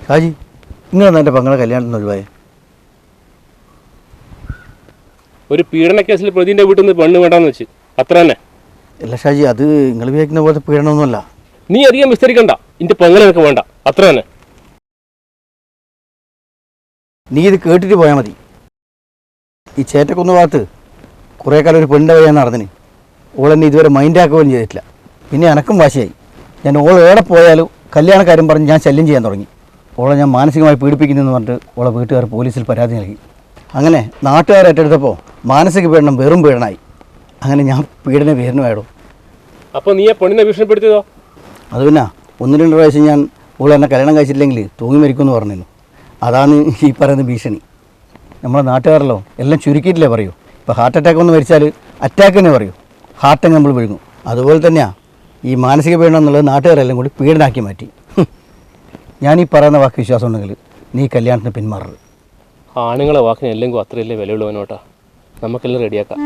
ഷാജി, നിങ്ങളെന്നാ എൻ്റെ പെങ്ങളെ കല്യാണത്തിന് ഒഴിവായ? ഒരു പീഡന കേസിൽ പ്രതിന്റെ വീട്ടിൽ നിന്ന് പെണ്ണ് വേണ്ടാന്ന് വെച്ച്, അത്ര തന്നെ. അല്ല ഷാജി, അത് നിങ്ങൾ വിചാരിക്കുന്ന പോലത്തെ പീഡനമൊന്നുമല്ല. നീ അധികം വിസ്തരിക്കണ്ട, എന്റെ പെങ്ങളെ എനിക്ക് വേണ്ട, അത്ര തന്നെ. നീ ഇത് കേട്ടിട്ട് പോയാൽ മതി. ഈ ചേറ്റക്കുന്ന് ഭാഗത്ത് കുറേ കാലം ഒരു പെണ്ണിൻ്റെ വഴിയാണ് നടന്നിന്. ഓളെന്നെ ഇതുവരെ മൈൻഡാക്കുകയും ചെയ്തിട്ടില്ല. പിന്നെ എനക്കും വാശിയായി. ഞാൻ ഓൾ എവിടെ പോയാലും കല്യാണക്കാരും പറഞ്ഞ് ഞാൻ ശല്യം ചെയ്യാൻ തുടങ്ങി. ഓളെ ഞാൻ മാനസികമായി പീഡിപ്പിക്കുന്നതെന്ന് പറഞ്ഞിട്ട് ഓളെ വീട്ടുകാർ പോലീസിൽ പരാതി നൽകി. അങ്ങനെ നാട്ടുകാർ ഏറ്റെടുത്തപ്പോൾ മാനസിക പീഡനം വെറും പീഡനമായി. അങ്ങനെ ഞാൻ പീഡന പേരിനുമായിടും. അപ്പോൾ നീ ആ പെണ്ണിനെ ഭീഷണിപ്പെടുത്തിയതോ? അത് പിന്നെ 1-2 പ്രാവശ്യം ഞാൻ ഓൾ എന്നെ കല്യാണം കഴിച്ചിട്ടില്ലെങ്കിൽ തൂങ്ങി മരിക്കുമെന്ന് പറഞ്ഞിരുന്നു. അതാണ് ഈ പറയുന്ന ഭീഷണി. നമ്മളെ നാട്ടുകാരല്ലോ എല്ലാം ചുരുക്കിയിട്ടില്ലേ പറയൂ. ഇപ്പോൾ ഹാർട്ട് അറ്റാക്ക് ഒന്ന് മരിച്ചാൽ അറ്റാക്ക് തന്നെ പറയൂ, ഹാർട്ട് നമ്മൾ വിഴുങ്ങും. അതുപോലെ തന്നെയാണ് ഈ മാനസിക പീഡനം എന്നുള്ളത് നാട്ടുകാരെല്ലാം കൂടി പീഡനാക്കി മാറ്റി. ഞാനീ പറയുന്ന വാക്ക് വിശ്വാസം ഉണ്ടെങ്കിൽ നീ കല്യാണത്തിന് പിന്മാറരുത്. ആണുങ്ങളെ വാക്കിന് എല്ലാം അത്രയല്ലേ വിലയുള്ളവനോട്ടാ. നമുക്കെല്ലാം റെഡിയാക്കാം.